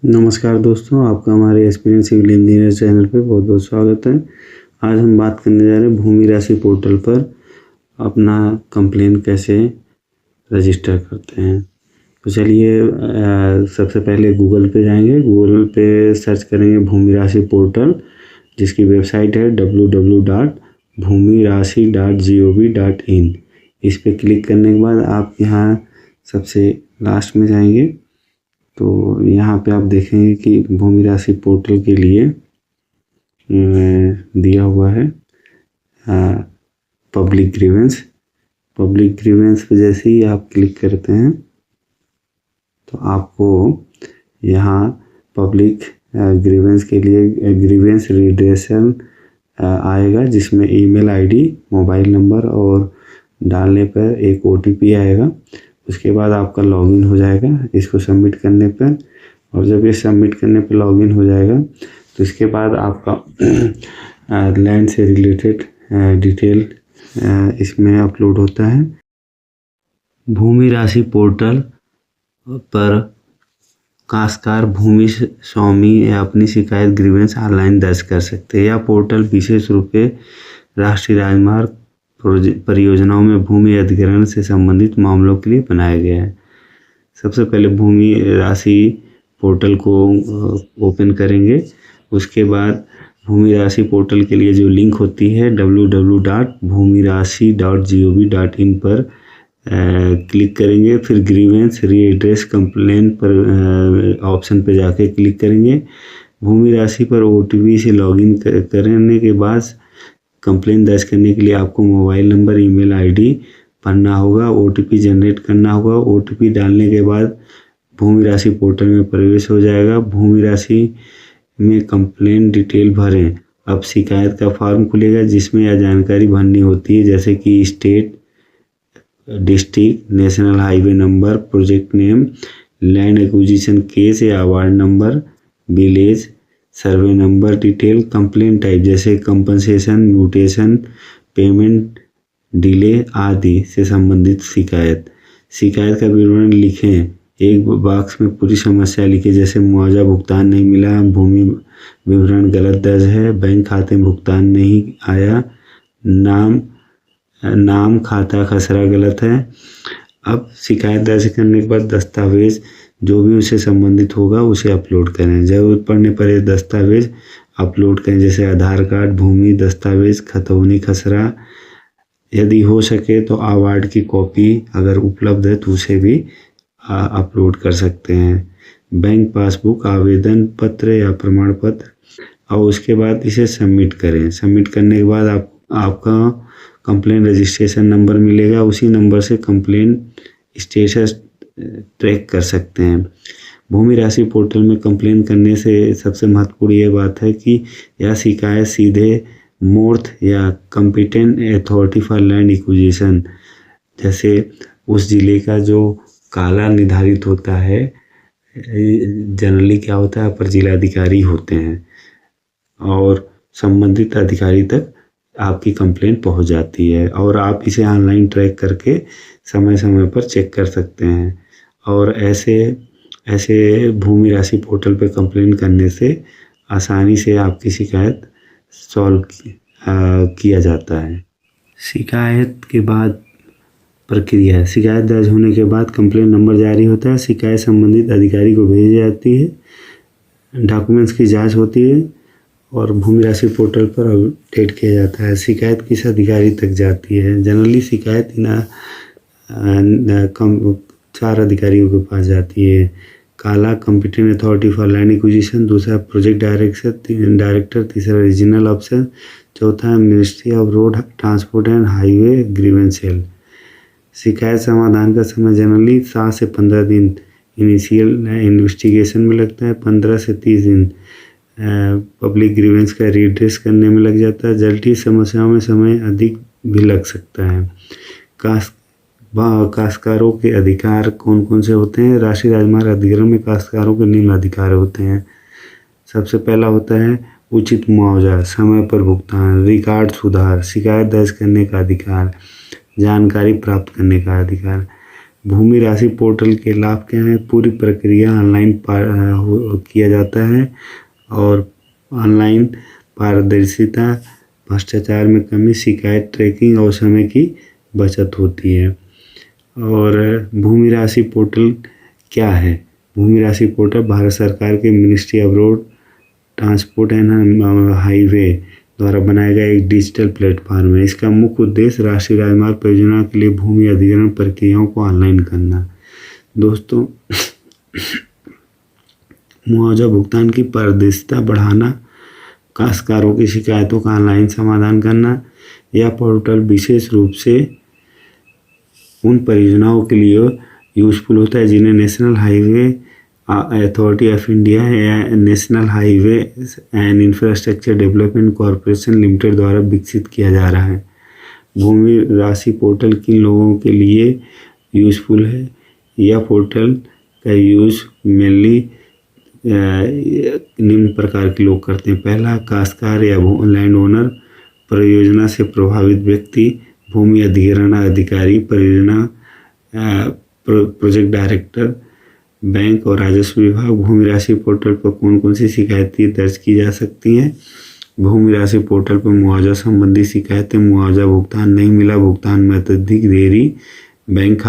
नमस्कार दोस्तों, आपका हमारे एक्सपीरियंस सिविल इंजीनियर चैनल पे बहुत बहुत स्वागत है। आज हम बात करने जा रहे हैं भूमि राशि पोर्टल पर अपना कंप्लेन कैसे रजिस्टर करते हैं। तो चलिए सबसे पहले गूगल पे जाएंगे। गूगल पे सर्च करेंगे भूमि राशि पोर्टल, जिसकी वेबसाइट है www.bhumirasi.gov.in। इस पर क्लिक करने के बाद आप यहाँ सबसे लास्ट में जाएंगे तो यहाँ पे आप देखेंगे कि भूमि राशि पोर्टल के लिए दिया हुआ है पब्लिक ग्रीवेंस। पब्लिक ग्रीवेंस पे जैसे ही आप क्लिक करते हैं तो आपको यहाँ पब्लिक ग्रीवेंस के लिए ग्रीवेंस रिड्रेसल आएगा, जिसमें ईमेल आईडी, मोबाइल नंबर और डालने पर एक ओटीपी आएगा। उसके बाद आपका लॉगिन हो जाएगा इसको सबमिट करने पर। और जब ये सबमिट करने पर लॉगिन हो जाएगा तो इसके बाद आपका लैंड से रिलेटेड डिटेल इसमें अपलोड होता है। भूमि राशि पोर्टल पर काश्तकार भूमि स्वामी या अपनी शिकायत ग्रीवेंस ऑनलाइन दर्ज कर सकते हैं। यह पोर्टल विशेष रूप से राष्ट्रीय राजमार्ग परियोजनाओं में भूमि अधिग्रहण से संबंधित मामलों के लिए बनाया गया है। सबसे पहले भूमि राशि पोर्टल को ओपन करेंगे। उसके बाद भूमि राशि पोर्टल के लिए जो लिंक होती है www.bhumirasi.gov.in पर क्लिक करेंगे। फिर ग्रीवेंस रीएड्रेस कंप्लेन पर ऑप्शन पर जाके क्लिक करेंगे। भूमि राशि पर ओटीपी से लॉगिन करने के बाद कंप्लेन दर्ज करने के लिए आपको मोबाइल नंबर, ईमेल आईडी भरना होगा, ओटीपी जनरेट करना होगा। ओटीपी डालने के बाद भूमि राशि पोर्टल में प्रवेश हो जाएगा। भूमि राशि में कंप्लेन डिटेल भरें। अब शिकायत का फॉर्म खुलेगा जिसमें यह जानकारी भरनी होती है, जैसे कि state, district, national highway number, project name, land acquisition case या award number, village, survey number detail, complain type जैसे कंपनसेशन, म्यूटेशन, पेमेंट डिले आदि से संबंधित शिकायत। शिकायत का विवरण लिखें। एक बॉक्स में पूरी समस्या लिखें, जैसे मुआवजा भुगतान नहीं मिला, भूमि विवरण गलत दर्ज है, बैंक खाते में भुगतान नहीं आया, नाम खाता खसरा गलत है। अब शिकायत दर्ज करने के बाद दस्तावेज जो भी उससे संबंधित होगा उसे अपलोड करें। जरूरत पड़ने पर ये दस्तावेज अपलोड करें, जैसे आधार कार्ड, भूमि दस्तावेज, खतौनी खसरा। यदि हो सके तो अवार्ड की कॉपी अगर उपलब्ध है तो उसे भी अपलोड कर सकते हैं। बैंक पासबुक, आवेदन पत्र या प्रमाण पत्र, और उसके बाद इसे सबमिट करें। सबमिट करने के बाद आपका कंप्लेन रजिस्ट्रेशन नंबर मिलेगा। उसी नंबर से कंप्लेन स्टेटस ट्रैक कर सकते हैं। भूमि राशि पोर्टल में कंप्लेन करने से सबसे महत्वपूर्ण ये बात है कि यह शिकायत सीधे मोर्थ या competent authority for land acquisition, जैसे उस जिले का जो काला निर्धारित होता है, जनरली क्या होता है अपर जिलाधिकारी होते हैं, और संबंधित अधिकारी तक आपकी कंप्लेंट पहुंच जाती है। और आप इसे ऑनलाइन ट्रैक करके समय समय पर चेक कर सकते हैं। और ऐसे भूमि राशि पोर्टल पर कंप्लेन करने से आसानी से आपकी शिकायत सॉल्व किया जाता है। शिकायत के बाद प्रक्रिया। शिकायत दर्ज होने के बाद कंप्लेन नंबर जारी होता है। शिकायत संबंधित अधिकारी को भेजी जाती है। डॉक्यूमेंट्स की जांच होती है और भूमि राशि पोर्टल पर अपडेट किया जाता है। शिकायत किस अधिकारी तक जाती है? जनरली शिकायत 4 अधिकारियों के पास जाती है। काला competent authority for land acquisition, दूसरा प्रोजेक्ट डायरेक्टर, तीसरा रीजनल अफसर, चौथा ministry of road transport and highway grievance cell. शिकायत समाधान का समय जनरली 7 से 15 दिन इनिशियल इन्वेस्टिगेशन में लगता है। 15 से 30 दिन पब्लिक ग्रीवेंस का रिड्रेस करने में लग जाता है। जटिल समस्याओं में समय अधिक भी लग सकता है। काश्तकारों के अधिकार कौन कौन से होते हैं? राष्ट्रीय राजमार्ग अधिग्रहण में काश्तकारों के निम्न अधिकार होते हैं। सबसे पहला होता है उचित मुआवजा, समय पर भुगतान, रिकॉर्ड सुधार, शिकायत दर्ज करने का अधिकार, जानकारी प्राप्त करने का अधिकार, भूमि राशि पोर्टल के लाभ क्या हैं? पूरी प्रक्रिया ऑनलाइन किया जाता है और ऑनलाइन पारदर्शिता, भ्रष्टाचार में कमी, शिकायत ट्रैकिंग और समय की बचत होती है। और भूमि राशि पोर्टल क्या है? भूमि राशि पोर्टल भारत सरकार के ministry of road transport and highway द्वारा बनाया गया एक डिजिटल प्लेटफॉर्म है। इसका मुख्य उद्देश्य राष्ट्रीय राजमार्ग परियोजना के लिए भूमि अधिग्रहण प्रक्रियाओं को ऑनलाइन करना। दोस्तों, मुआवजा भुगतान की पारदर्शिता बढ़ाना, काश्तकारों की शिकायतों का ऑनलाइन समाधान करना। यह पोर्टल विशेष रूप से उन परियोजनाओं के लिए यूजफुल होता है जिन्हें national highway authority of India या national highway and infrastructure development corporation limited द्वारा विकसित किया जा रहा है। भूमि राशि पोर्टल किन लोगों के लिए यूजफुल है? यह पोर्टल का यूज मेनली निम्न प्रकार के लोग करते हैं। पहला, काश्तकार या लैंड ओनर, परियोजना से प्रभावित व्यक्ति, भूमि अधिग्रहण अधिकारी, परियोजना प्रोजेक्ट डायरेक्टर, बैंक और राजस्व विभाग। भूमि राशि पोर्टल पर कौन कौन सी शिकायतें दर्ज की जा सकती हैं? भूमि राशि पोर्टल पर मुआवजा संबंधी शिकायतें, मुआवजा भुगतान नहीं मिला, भुगतान में अत्यधिक देरी, बैंक